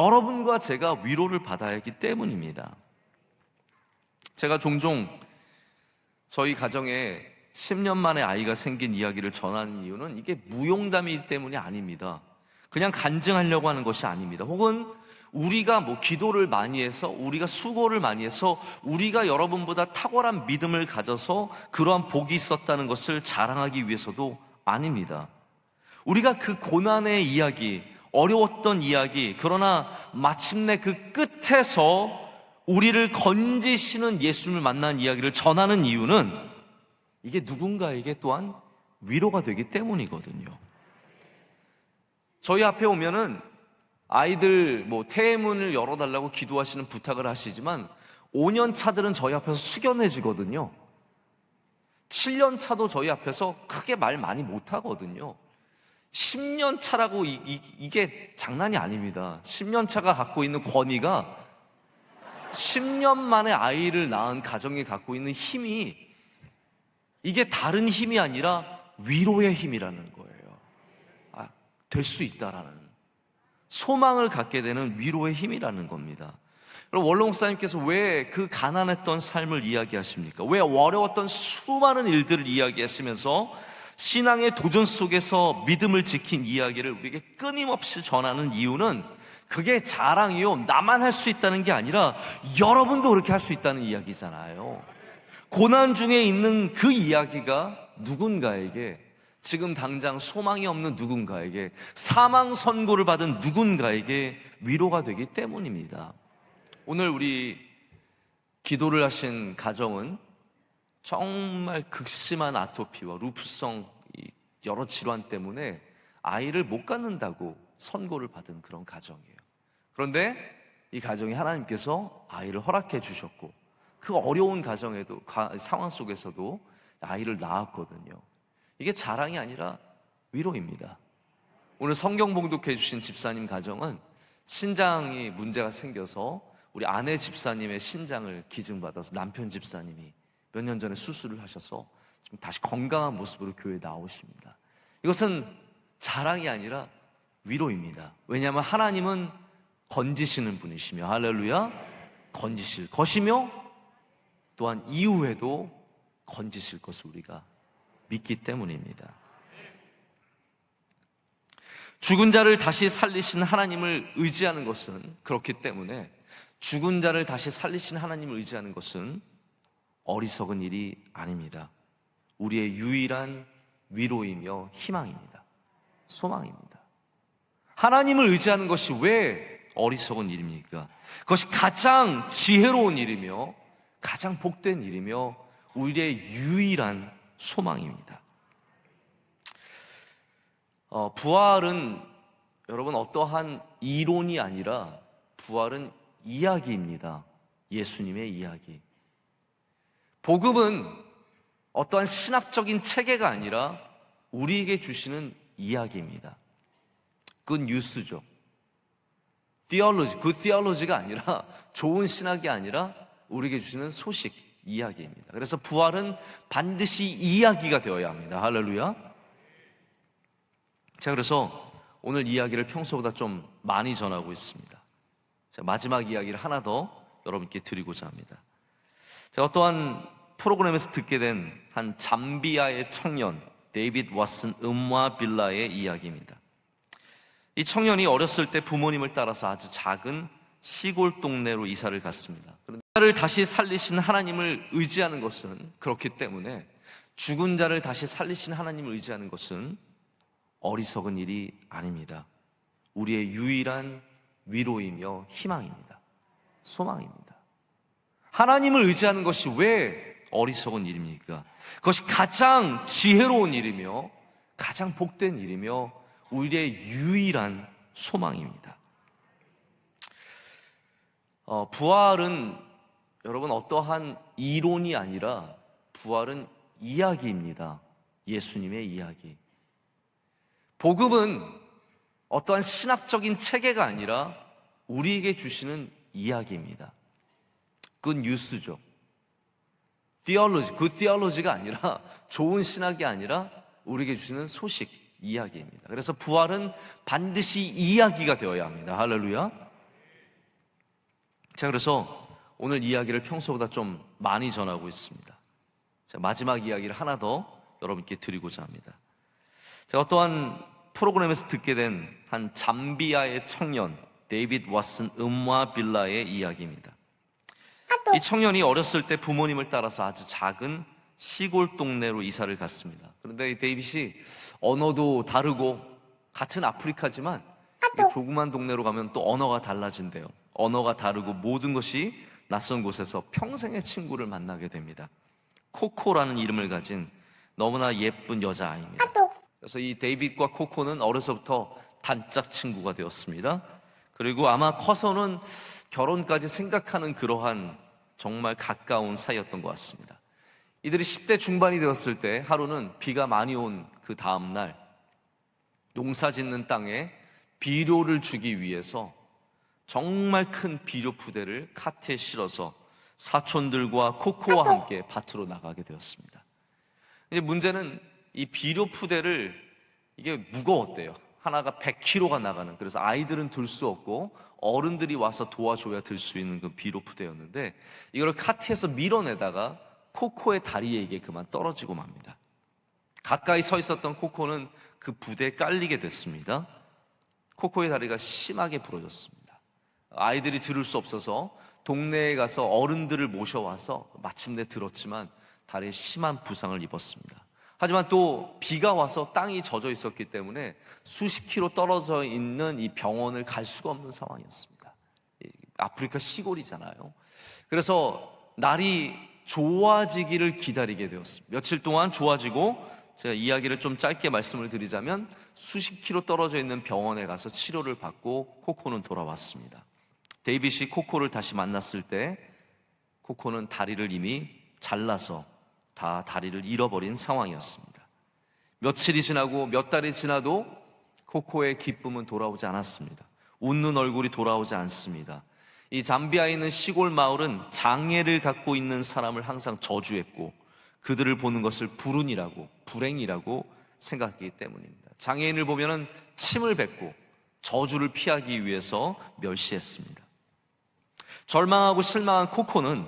여러분과 제가 위로를 받아야 하기 때문입니다. 제가 종종 저희 가정에 10년 만에 아이가 생긴 이야기를 전하는 이유는 이게 무용담이기 때문이 아닙니다. 그냥 간증하려고 하는 것이 아닙니다. 혹은 우리가 기도를 많이 해서, 우리가 수고를 많이 해서, 우리가 여러분보다 탁월한 믿음을 가져서 그러한 복이 있었다는 것을 자랑하기 위해서도 아닙니다. 우리가 그 고난의 이야기, 어려웠던 이야기, 그러나 마침내 그 끝에서 우리를 건지시는 예수님을 만난 이야기를 전하는 이유는 이게 누군가에게 또한 위로가 되기 때문이거든요. 저희 앞에 오면은 아이들 퇴문을 열어달라고 기도하시는 부탁을 하시지만 5년 차들은 저희 앞에서 숙연해지거든요. 7년 차도 저희 앞에서 크게 말 많이 못하거든요. 10년 차라고 이게 장난이 아닙니다. 10년 차가 갖고 있는 권위가 10년 만에 아이를 낳은 가정이 갖고 있는 힘이, 이게 다른 힘이 아니라 위로의 힘이라는 거예요. 될 수 있다라는, 소망을 갖게 되는 위로의 힘이라는 겁니다. 그럼 원로 목사님께서 왜 그 가난했던 삶을 이야기하십니까? 왜 어려웠던 수많은 일들을 이야기하시면서 신앙의 도전 속에서 믿음을 지킨 이야기를 우리에게 끊임없이 전하는 이유는 그게 자랑이요, 나만 할 수 있다는 게 아니라 여러분도 그렇게 할 수 있다는 이야기잖아요. 고난 중에 있는 그 이야기가 누군가에게, 지금 당장 소망이 없는 누군가에게, 사망 선고를 받은 누군가에게 위로가 되기 때문입니다. 오늘 우리 기도를 하신 가정은 정말 극심한 아토피와 루프성 여러 질환 때문에 아이를 못 갖는다고 선고를 받은 그런 가정이에요. 그런데 이 가정이 하나님께서 아이를 허락해 주셨고, 그 어려운 가정에도, 상황 속에서도 아이를 낳았거든요. 이게 자랑이 아니라 위로입니다. 오늘 성경 봉독해 주신 집사님 가정은 신장이 문제가 생겨서 우리 아내 집사님의 신장을 기증받아서 남편 집사님이 몇 년 전에 수술을 하셔서 지금 다시 건강한 모습으로 교회에 나오십니다. 이것은 자랑이 아니라 위로입니다. 왜냐하면 하나님은 건지시는 분이시며, 할렐루야, 건지실 것이며 또한 이후에도 건지실 것을 우리가 믿기 때문입니다. 죽은 자를 다시 살리신 하나님을 의지하는 것은, 그렇기 때문에 죽은 자를 다시 살리신 하나님을 의지하는 것은 어리석은 일이 아닙니다. 우리의 유일한 위로이며 희망입니다. 소망입니다. 하나님을 의지하는 것이 왜 어리석은 일입니까? 그것이 가장 지혜로운 일이며 가장 복된 일이며 우리의 유일한 소망입니다. 부활은 여러분 어떠한 이론이 아니라 부활은 이야기입니다. 예수님의 이야기. 복음은 어떠한 신학적인 체계가 아니라 우리에게 주시는 이야기입니다. 그건 뉴스죠. theology, 그 theology가 아니라, 좋은 신학이 아니라 우리에게 주시는 소식, 이야기입니다. 그래서 부활은 반드시 이야기가 되어야 합니다. 할렐루야. 자, 그래서 오늘 이야기를 평소보다 좀 많이 전하고 있습니다. 자, 마지막 이야기를 하나 더 여러분께 드리고자 합니다. 제가 어떠한 프로그램에서 듣게 된 한 잠비아의 청년 데이빗 왓슨 음와 빌라의 이야기입니다. 이 청년이 어렸을 때 부모님을 따라서 아주 작은 시골 동네로 이사를 갔습니다. 그런데 자를 다시 살리신 하나님을 의지하는 것은, 그렇기 때문에 죽은 자를 다시 살리신 하나님을 의지하는 것은 어리석은 일이 아닙니다. 우리의 유일한 위로이며 희망입니다. 소망입니다. 하나님을 의지하는 것이 왜 어리석은 일입니까? 그것이 가장 지혜로운 일이며 가장 복된 일이며 우리의 유일한 소망입니다. 부활은 여러분 어떠한 이론이 아니라 부활은 이야기입니다. 예수님의 이야기. 복음은 어떠한 신학적인 체계가 아니라 우리에게 주시는 이야기입니다. 그건 뉴스죠. theology, 그 theology가 아니라, 좋은 신학이 아니라 우리에게 주시는 소식, 이야기입니다. 그래서 부활은 반드시 이야기가 되어야 합니다. 할렐루야. 자, 그래서 오늘 이야기를 평소보다 좀 많이 전하고 있습니다. 자, 마지막 이야기를 하나 더 여러분께 드리고자 합니다. 제가 어떠한 프로그램에서 듣게 된 한 잠비아의 청년 데이빗 왓슨 음와빌라의 이야기입니다. 이 청년이 어렸을 때 부모님을 따라서 아주 작은 시골 동네로 이사를 갔습니다. 그런데 이 데이빗이 언어도 다르고 같은 아프리카지만 이 조그만 동네로 가면 또 언어가 달라진대요. 언어가 다르고 모든 것이 낯선 곳에서 평생의 친구를 만나게 됩니다. 코코라는 이름을 가진 너무나 예쁜 여자아이입니다. 그래서 이 데이빗과 코코는 어려서부터 단짝 친구가 되었습니다. 그리고 아마 커서는 결혼까지 생각하는 그러한 정말 가까운 사이였던 것 같습니다. 이들이 10대 중반이 되었을 때 하루는 비가 많이 온 그 다음날 농사 짓는 땅에 비료를 주기 위해서 정말 큰 비료 부대를 카트에 실어서 사촌들과 코코와 함께 밭으로 나가게 되었습니다. 이제 문제는 이 비료 푸대를 이게 무거웠대요. 하나가 100kg가 나가는. 그래서 아이들은 들 수 없고 어른들이 와서 도와줘야 들 수 있는 그 비료 푸대였는데 이걸 카트에서 밀어내다가 코코의 다리에 이게 그만 떨어지고 맙니다. 가까이 서 있었던 코코는 그 부대에 깔리게 됐습니다. 코코의 다리가 심하게 부러졌습니다. 아이들이 들을 수 없어서 동네에 가서 어른들을 모셔와서 마침내 들었지만 다리에 심한 부상을 입었습니다. 하지만 또 비가 와서 땅이 젖어 있었기 때문에 수십 킬로 떨어져 있는 이 병원을 갈 수가 없는 상황이었습니다. 아프리카 시골이잖아요. 그래서 날이 좋아지기를 기다리게 되었습니다. 며칠 동안 좋아지고 제가 이야기를 좀 짧게 말씀을 드리자면 수십 킬로 떨어져 있는 병원에 가서 치료를 받고 코코는 돌아왔습니다. 데이빗이 코코를 다시 만났을 때 코코는 다리를 이미 잘라서 다 다리를 잃어버린 상황이었습니다. 며칠이 지나고 몇 달이 지나도 코코의 기쁨은 돌아오지 않았습니다. 웃는 얼굴이 돌아오지 않습니다. 이 잠비아에 있는 시골 마을은 장애를 갖고 있는 사람을 항상 저주했고 그들을 보는 것을 불운이라고 불행이라고 생각했기 때문입니다. 장애인을 보면은 침을 뱉고 저주를 피하기 위해서 멸시했습니다. 절망하고 실망한 코코는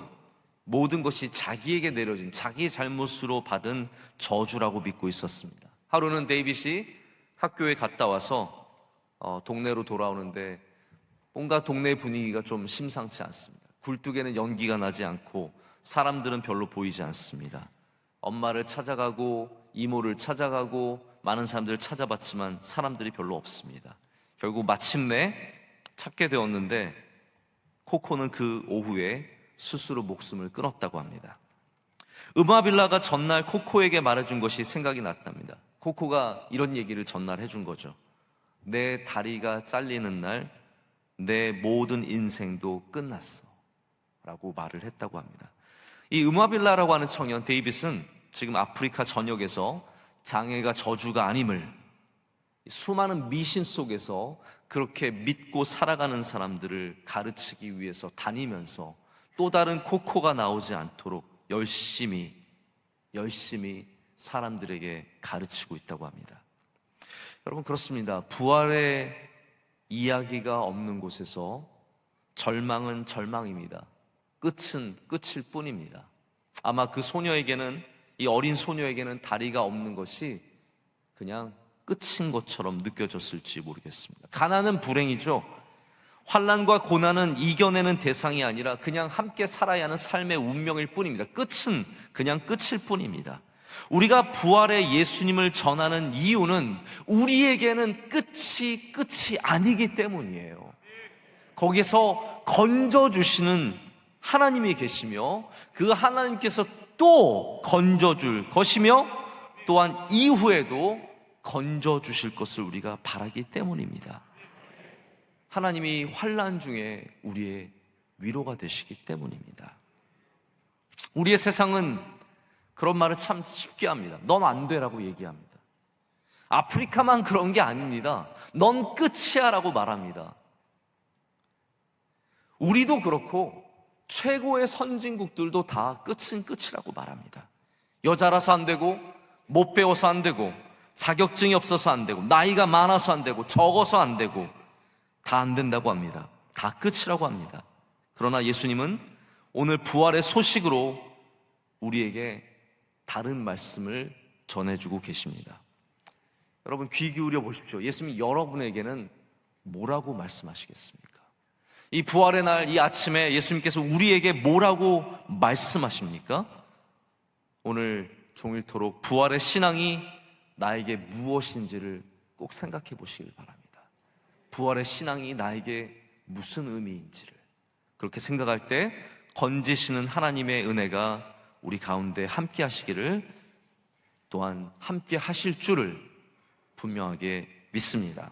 모든 것이 자기에게 내려진 자기의 잘못으로 받은 저주라고 믿고 있었습니다. 하루는 데이빗이 학교에 갔다 와서 동네로 돌아오는데 뭔가 동네 분위기가 좀 심상치 않습니다. 굴뚝에는 연기가 나지 않고 사람들은 별로 보이지 않습니다. 엄마를 찾아가고 이모를 찾아가고 많은 사람들을 찾아봤지만 사람들이 별로 없습니다. 결국 마침내 찾게 되었는데 코코는 그 오후에 스스로 목숨을 끊었다고 합니다. 음아빌라가 전날 코코에게 말해준 것이 생각이 났답니다. 코코가 이런 얘기를 전날 해준 거죠. 내 다리가 잘리는 날 내 모든 인생도 끝났어 라고 말을 했다고 합니다. 이 음아빌라라고 하는 청년 데이빗은 지금 아프리카 전역에서 장애가 저주가 아님을 수많은 미신 속에서 그렇게 믿고 살아가는 사람들을 가르치기 위해서 다니면서 또 다른 코코가 나오지 않도록 열심히 사람들에게 가르치고 있다고 합니다. 여러분, 그렇습니다. 부활의 이야기가 없는 곳에서 절망은 절망입니다. 끝은 끝일 뿐입니다. 아마 그 소녀에게는, 이 어린 소녀에게는 다리가 없는 것이 그냥 끝인 것처럼 느껴졌을지 모르겠습니다. 가난은 불행이죠. 환난과 고난은 이겨내는 대상이 아니라 그냥 함께 살아야 하는 삶의 운명일 뿐입니다. 끝은 그냥 끝일 뿐입니다. 우리가 부활의 예수님을 전하는 이유는 우리에게는 끝이 아니기 때문이에요. 거기서 건져주시는 하나님이 계시며 그 하나님께서 또 건져줄 것이며 또한 이후에도 건져주실 것을 우리가 바라기 때문입니다. 하나님이 환난 중에 우리의 위로가 되시기 때문입니다. 우리의 세상은 그런 말을 참 쉽게 합니다. 넌 안 돼라고 얘기합니다. 아프리카만 그런 게 아닙니다. 넌 끝이야 라고 말합니다. 우리도 그렇고 최고의 선진국들도 다 끝은 끝이라고 말합니다. 여자라서 안 되고 못 배워서 안 되고 자격증이 없어서 안 되고 나이가 많아서 안 되고 적어서 안 되고 다 안 된다고 합니다. 다 끝이라고 합니다. 그러나 예수님은 오늘 부활의 소식으로 우리에게 다른 말씀을 전해주고 계십니다. 여러분 귀 기울여 보십시오. 예수님이 여러분에게는 뭐라고 말씀하시겠습니까? 이 부활의 날, 이 아침에 예수님께서 우리에게 뭐라고 말씀하십니까? 오늘 종일토록 부활의 신앙이 나에게 무엇인지를 꼭 생각해 보시길 바랍니다. 부활의 신앙이 나에게 무슨 의미인지를 그렇게 생각할 때 건지시는 하나님의 은혜가 우리 가운데 함께 하시기를, 또한 함께 하실 줄을 분명하게 믿습니다.